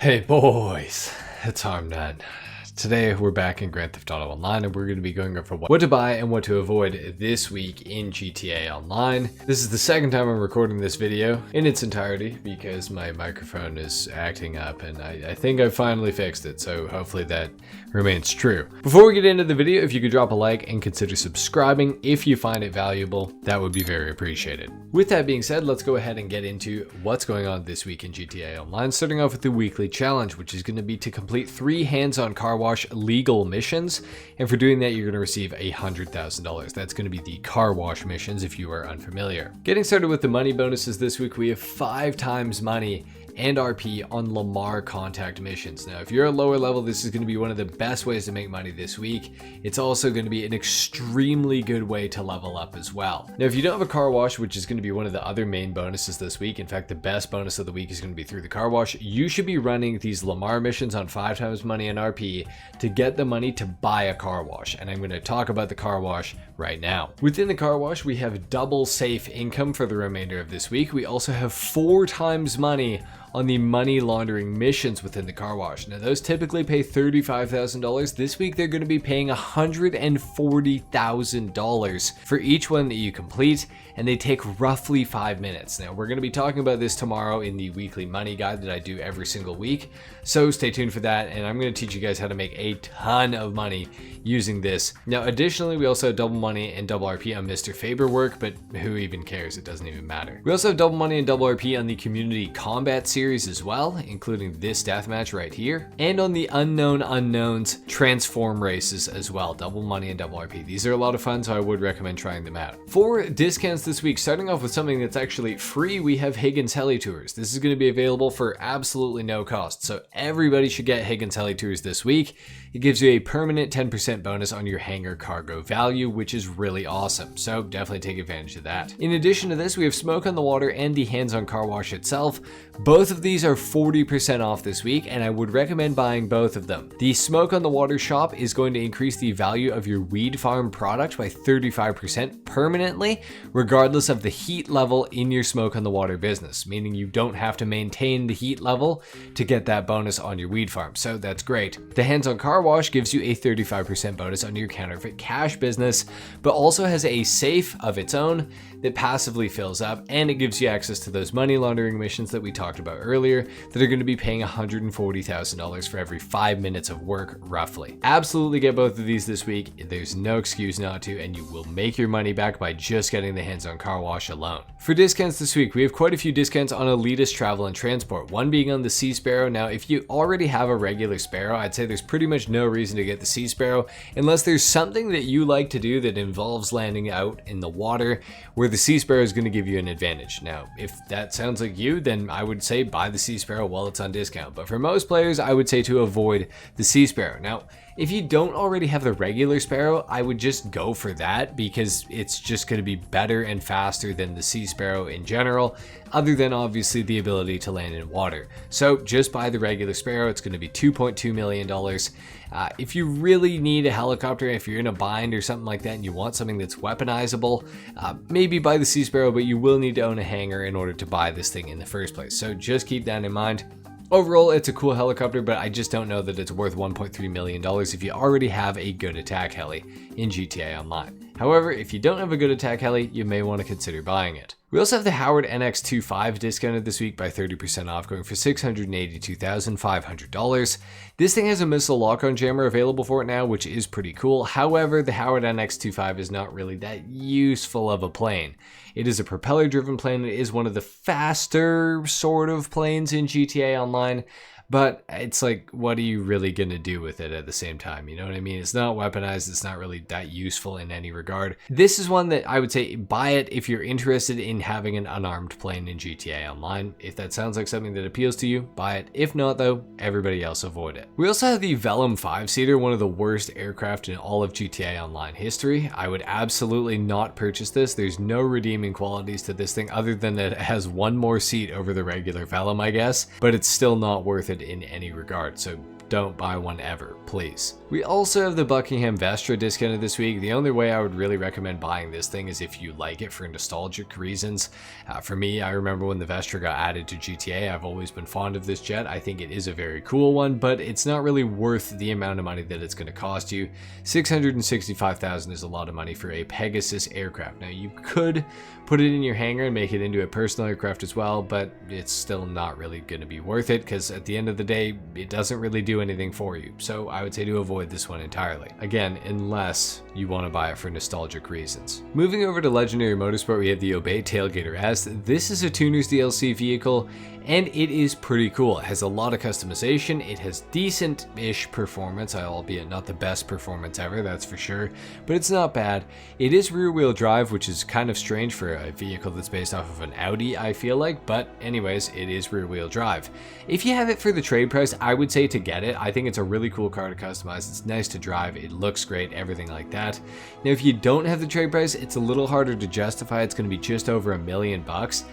Hey boys, it's HarmNone. Today we're back in Grand Theft Auto Online and we're going to be going over what to buy and what to avoid this week in GTA Online. This is the second time I'm recording this video in its entirety because my microphone is acting up and I think I finally fixed it, so hopefully that remains true. Before we get into the video, if you could drop a like and consider subscribing if you find it valuable, that would be very appreciated. With that being said, let's go ahead and get into what's going on this week in GTA Online, starting off with the weekly challenge, which is going to be to complete 3 hands-on car wash legal missions, and for doing that you're going to receive $100,000. That's going to be the car wash missions if you are unfamiliar. Getting started with the money bonuses this week, we have 5 times money and RP on Lamar contact missions. Now, if you're a lower level, this is going to be one of the best ways to make money this week. It's also going to be an extremely good way to level up as well. Now, if you don't have a car wash, which is going to be one of the other main bonuses this week, in fact, the best bonus of the week is going to be through the car wash, you should be running these Lamar missions on 5 times money and RP to get the money to buy a car wash. And I'm going to talk about the car wash right now. Within the car wash, we have double safe income for the remainder of this week. We also have 4 times money on the money laundering missions within the car wash. Now, those typically pay $35,000. This week, they're going to be paying $140,000 for each one that you complete, and they take roughly 5 minutes. Now, we're going to be talking about this tomorrow in the weekly money guide that I do every single week, so stay tuned for that, and I'm going to teach you guys how to make a ton of money using this. Now, additionally, we also have double money and double RP on Mr. Faber work, but who even cares? It doesn't even matter. We also have double money and double RP on the community combat series as well, including this deathmatch right here, and on the unknown unknowns transform races as well, double money and double RP. These are a lot of fun, so I would recommend trying them out. For discounts this week, starting off with something that's actually free, we have Higgins Heli Tours. This is going to be available for absolutely no cost, so everybody should get Higgins Heli Tours this week. It gives you a permanent 10% bonus on your hangar cargo value, which is really awesome, so definitely take advantage of that. In addition to this, we have Smoke on the Water and the hands-on car wash itself. Both of these are 40% off this week, and I would recommend buying both of them. The Smoke on the Water shop is going to increase the value of your weed farm product by 35% permanently, regardless of the heat level in your Smoke on the Water business, meaning you don't have to maintain the heat level to get that bonus on your weed farm, so that's great. The hands-on car wash gives you a 35% bonus on your counterfeit cash business, but also has a safe of its own that passively fills up, and it gives you access to those money laundering missions that we talked about earlier that are going to be paying $140,000 for every 5 minutes of work, roughly. Absolutely get both of these this week. There's no excuse not to, and you will make your money back by just getting the hands-on car wash alone. For discounts this week, we have quite a few discounts on elitist travel and transport, one being on the Sea Sparrow. Now, if you already have a regular Sparrow, I'd say there's pretty much no reason to get the Sea Sparrow unless there's something that you like to do that involves landing out in the water, where the Sea Sparrow is going to give you an advantage. Now, if that sounds like you, then I would say buy the Sea Sparrow while it's on discount, but for most players, I would say to avoid the Sea Sparrow. Now, if you don't already have the regular Sparrow, I would just go for that because it's just going to be better and faster than the Sea Sparrow in general, other than obviously the ability to land in water. So just buy the regular Sparrow. It's going to be $2.2 million. If you really need a helicopter, if you're in a bind or something like that and you want something that's weaponizable, maybe buy the Sea Sparrow, but you will need to own a hangar in order to buy this thing in the first place. So just keep that in mind. Overall, it's a cool helicopter, but I just don't know that it's worth $1.3 million if you already have a good attack heli in GTA Online. However, if you don't have a good attack heli, you may want to consider buying it. We also have the Howard NX25 discounted this week by 30% off, going for $682,500. This thing has a missile lock-on jammer available for it now, which is pretty cool. However, the Howard NX25 is not really that useful of a plane. It is a propeller-driven plane. It is one of the faster sort of planes in GTA Online, but it's like, what are you really going to do with it at the same time? You know what I mean? It's not weaponized. It's not really that useful in any regard. This is one that I would say buy it if you're interested in having an unarmed plane in GTA Online. If that sounds like something that appeals to you, buy it. If not, though, everybody else avoid it. We also have the Vellum 5-seater, one of the worst aircraft in all of GTA Online history. I would absolutely not purchase this. There's no redeeming qualities to this thing other than that it has one more seat over the regular Vellum, I guess, but it's still not worth it in any regard. So don't buy one ever, please. We also have the Buckingham Vestra discounted this week. The only way I would really recommend buying this thing is if you like it for nostalgic reasons. For me, I remember when the Vestra got added to GTA, I've always been fond of this jet. I think it is a very cool one, but it's not really worth the amount of money that it's going to cost you. $665,000 is a lot of money for a Pegasus aircraft. Now, you could put it in your hangar and make it into a personal aircraft as well, but it's still not really going to be worth it because at the end of the day, it doesn't really do anything for you. So I would say to avoid this one entirely. Again, unless you want to buy it for nostalgic reasons. Moving over to Legendary Motorsport, we have the Obey Tailgater S. This is a Tuner's DLC vehicle, and it is pretty cool. It has a lot of customization. It has decent-ish performance, albeit not the best performance ever, that's for sure, but it's not bad. It is rear-wheel drive, which is kind of strange for a vehicle that's based off of an Audi, I feel like, but anyways, it is rear-wheel drive. If you have it for the trade price, I would say to get it. I think it's a really cool car to customize. It's nice to drive. It looks great, everything like that. Now, if you don't have the trade price, it's a little harder to justify. It's going to be just over $1 million.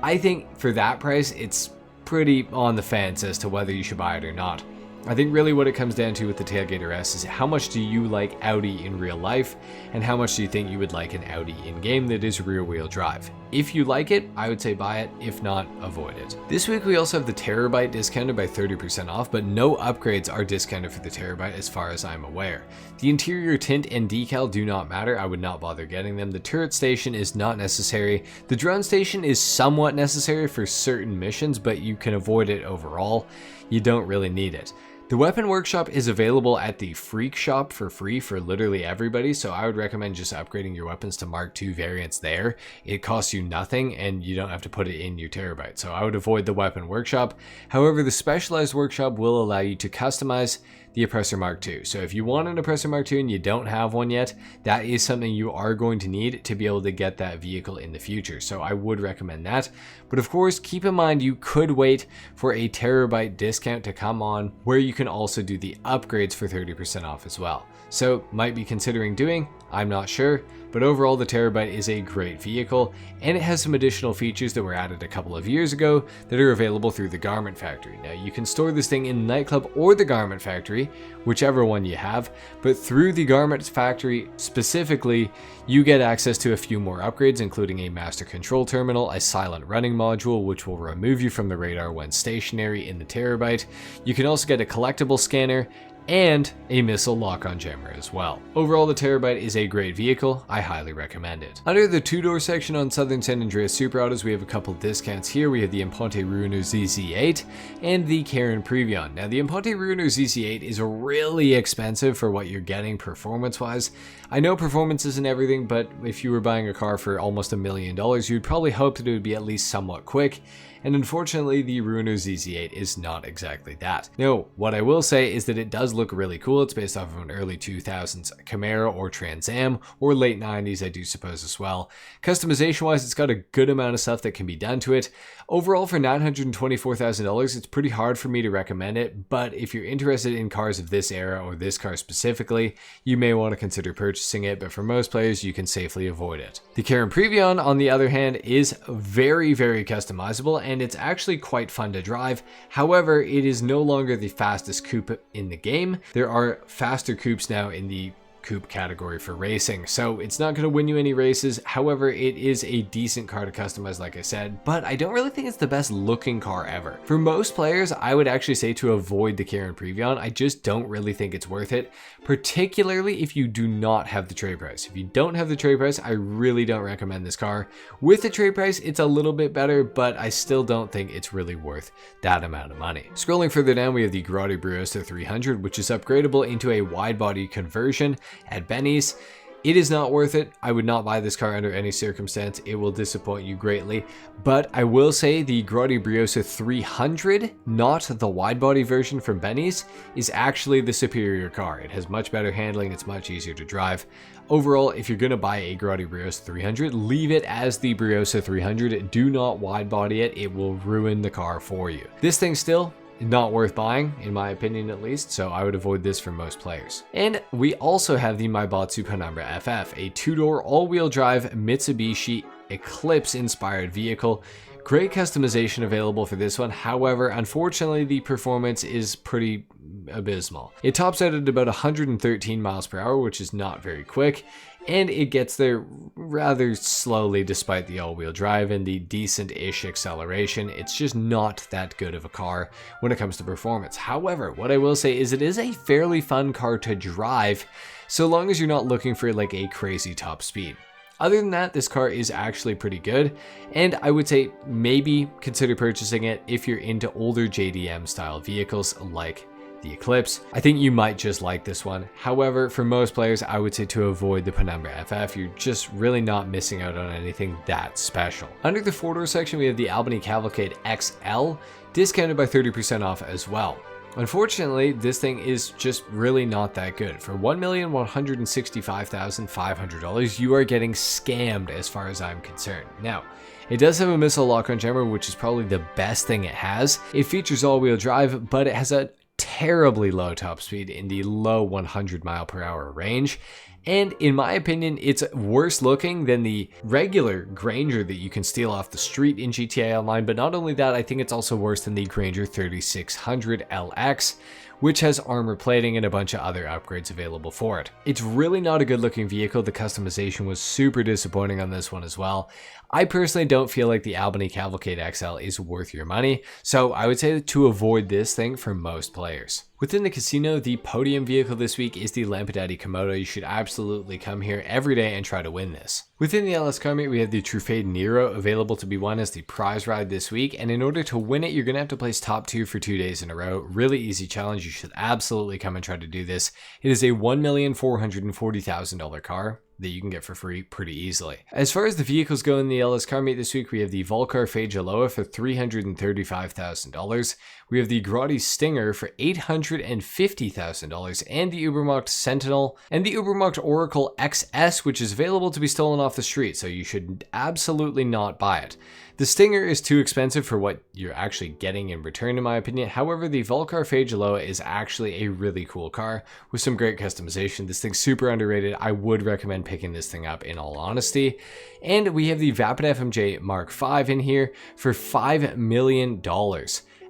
I think for that price, it's pretty on the fence as to whether you should buy it or not. I think really what it comes down to with the Tailgater S is how much do you like Audi in real life and how much do you think you would like an Audi in game that is rear wheel drive. If you like it, I would say buy it. If not, avoid it. This week we also have the Terabyte discounted by 30% off, but no upgrades are discounted for the Terabyte as far as I'm aware. The interior tint and decal do not matter. I would not bother getting them. The turret station is not necessary. The drone station is somewhat necessary for certain missions, but you can avoid it overall. You don't really need it. The Weapon Workshop is available at the Freak Shop for free for literally everybody, so I would recommend just upgrading your weapons to Mark II variants there. It costs you nothing and you don't have to put it in your Terabyte, so I would avoid the Weapon Workshop. However, the Specialized Workshop will allow you to customize the Oppressor Mark II. So if you want an Oppressor Mark II and you don't have one yet, that is something you are going to need to be able to get that vehicle in the future. So I would recommend that. But of course, keep in mind you could wait for a Terabyte discount to come on where you can also do the upgrades for 30% off as well. So might be considering doing, I'm not sure, but overall the Terabyte is a great vehicle and it has some additional features that were added a couple of years ago that are available through the Garment Factory. Now you can store this thing in Nightclub or the Garment Factory, whichever one you have, but through the Garment Factory specifically, you get access to a few more upgrades, including a master control terminal, a silent running module, which will remove you from the radar when stationary in the Terabyte. You can also get a collectible scanner and a missile lock-on jammer as well. Overall, the Terabyte is a great vehicle. I highly recommend it. Under the two-door section on Southern San Andreas Super Autos, we have a couple discounts here. We have the Imponte Ruiner ZZ8 and the Karen Previon. Now, the Imponte Ruiner ZZ8 is really expensive for what you're getting performance-wise. I know performance isn't everything, but if you were buying a car for almost $1 million, you'd probably hope that it would be at least somewhat quick. And unfortunately, the Ruiner ZZ8 is not exactly that. Now, what I will say is that it does look really cool. It's based off of an early 2000s Camaro or Trans Am, or late 90s, I do suppose as well. Customization-wise, it's got a good amount of stuff that can be done to it. Overall, for $924,000, it's pretty hard for me to recommend it, but if you're interested in cars of this era or this car specifically, you may want to consider purchasing it, but for most players, you can safely avoid it. The Karen Previon, on the other hand, is very, very customizable, and it's actually quite fun to drive. However, it is no longer the fastest coupe in the game. There are faster coupes now in the coupe category for racing, so it's not going to win you any races. However, it is a decent car to customize, like I said, but I don't really think it's the best looking car ever. For most players, I would actually say to avoid the Karen Previon. I just don't really think it's worth it, particularly if you do not have the trade price. If you don't have the trade price, I really don't recommend this car. With the trade price, it's a little bit better, but I still don't think it's really worth that amount of money. Scrolling further down, we have the Grotti Briosa 300, which is upgradable into a wide body conversion at Benny's. It is not worth it. I would not buy this car under any circumstance. It will disappoint you greatly. But I will say the Grotti Briosa 300, not the wide body version from Benny's, is actually the superior car. It has much better handling. It's much easier to drive. Overall, if you're going to buy a Grotti Briosa 300, leave it as the Briosa 300. Do not wide body it. It will ruin the car for you. This thing still not worth buying, in my opinion at least, so I would avoid this for most players. And we also have the Maibatsu Penumbra FF, a two-door all-wheel drive Mitsubishi Eclipse inspired vehicle. Great customization available for this one. However, unfortunately, the performance is pretty abysmal. It tops out at about 113 miles per hour, which is not very quick, and it gets there rather slowly despite the all-wheel drive and the decent-ish acceleration. It's just not that good of a car when it comes to performance. However, what I will say is it is a fairly fun car to drive, so long as you're not looking for like a crazy top speed. Other than that, this car is actually pretty good, and I would say maybe consider purchasing it if you're into older JDM style vehicles like the Eclipse. I think you might just like this one. However, for most players, I would say to avoid the Penumbra FF. You're just really not missing out on anything that special. Under the four-door section, we have the Albany Cavalcade XL, discounted by 30% off as well. Unfortunately, this thing is just really not that good. For $1,165,500, you are getting scammed as far as I'm concerned. Now, it does have a missile lock-on jammer, which is probably the best thing it has. It features all-wheel drive, but it has a terribly low top speed in the low 100 mile per hour range. And in my opinion, it's worse looking than the regular Granger that you can steal off the street in GTA Online. But not only that, I think it's also worse than the Granger 3600 LX, which has armor plating and a bunch of other upgrades available for it. It's really not a good looking vehicle. The customization was super disappointing on this one as well. I personally don't feel like the Albany Cavalcade XL is worth your money, so I would say to avoid this thing for most players. Within the casino, the podium vehicle this week is the Lampadati Komodo. You should absolutely come here every day and try to win this. Within the LS car meet, we have the Truffade Nero available to be won as the prize ride this week, and in order to win it, you're going to have to place top 2 for 2 days in a row. Really easy challenge. You should absolutely come and try to do this. It is a $1,440,000 car that you can get for free pretty easily. As far as the vehicles go in the LS car meet this week, we have the Volcar Fage for $335,000. We have the Grotti Stinger for $850,000, and the Ubermacht Sentinel and the Ubermacht Oracle XS, which is available to be stolen off the street, so you should absolutely not buy it. The Stinger is too expensive for what you're actually getting in return, in my opinion. However, the Volcar Fage is actually a really cool car with some great customization. This thing's super underrated. I would recommend picking this thing up in all honesty. And we have the Vapid FMJ Mark V in here for $5 million.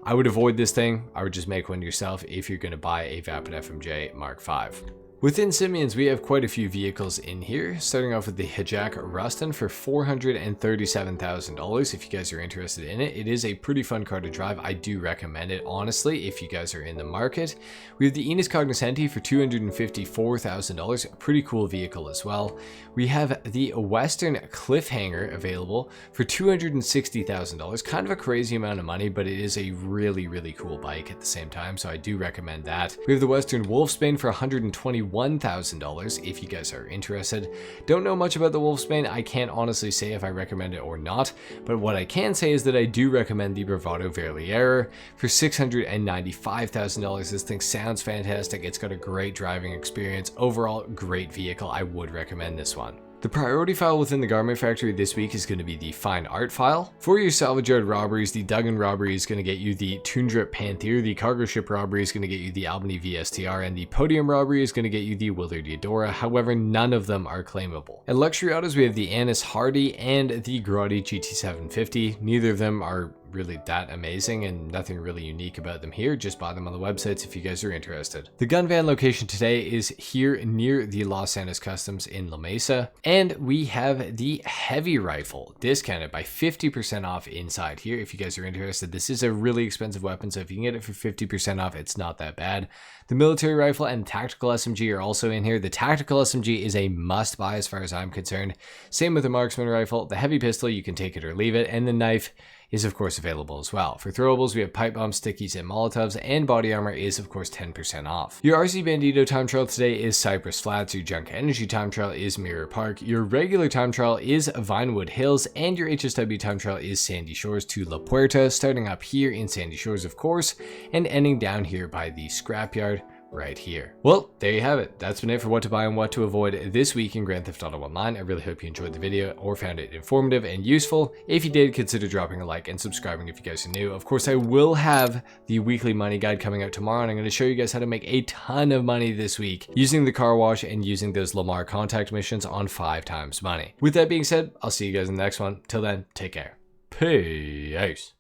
I would avoid this thing. I would just make one yourself if you're going to buy a Vapid FMJ Mark V. Within Simeon's, we have quite a few vehicles in here, starting off with the Hijak Rustin for $437,000. If you guys are interested in it, it is a pretty fun car to drive. I do recommend it, honestly, if you guys are in the market. We have the Enos Cognoscenti for $254,000, a pretty cool vehicle as well. We have the Western Cliffhanger available for $260,000, kind of a crazy amount of money, but it is a really, really cool bike at the same time, so I do recommend that. We have the Western Wolfsbane for $121,000 if you guys are interested. Don't know much about the Wolfsbane. I can't honestly say if I recommend it or not, but what I can say is that I do recommend the Bravado Verliere for $695,000. This thing sounds fantastic. It's got a great driving experience. Overall, great vehicle. I would recommend this one. The priority file within the garment factory this week is going to be the fine art file. For your salvage yard robberies, the Duggan robbery is going to get you the Tundra Panther, the cargo ship robbery is going to get you the Albany VSTR, and the podium robbery is going to get you the Willard Eudora. However, none of them are claimable. At luxury autos, we have the Annis Hardy and the Grotti GT750. Neither of them are really that amazing and nothing really unique about them here. Just buy them on the websites if you guys are interested. The gun van location today is here near the Los Santos Customs in La Mesa, and we have the heavy rifle discounted by 50% off inside here if you guys are interested. This is a really expensive weapon, so if you can get it for 50% off, it's not that bad. The military rifle and tactical SMG are also in here. The tactical SMG is a must buy as far as I'm concerned. Same with the marksman rifle. The heavy pistol, you can take it or leave it, and the knife is of course available as well. For throwables, we have pipe bombs, stickies, and molotovs, and body armor is of course 10% off. Your RC Bandito time trial today is Cypress Flats, your Junk Energy time trial is Mirror Park, your regular time trial is Vinewood Hills, and your HSW time trial is Sandy Shores to La Puerta, starting up here in Sandy Shores of course, and ending down here by the scrapyard right here. Well, there you have it. That's been it for what to buy and what to avoid this week in Grand Theft Auto Online. I really hope you enjoyed the video or found it informative and useful. If you did, consider dropping a like and subscribing if you guys are new. Of course, I will have the weekly money guide coming out tomorrow, and I'm going to show you guys how to make a ton of money this week using the car wash and using those Lamar contact missions on 5 times money. With that being said, I'll see you guys in the next one. Till then, take care. Peace. Peace.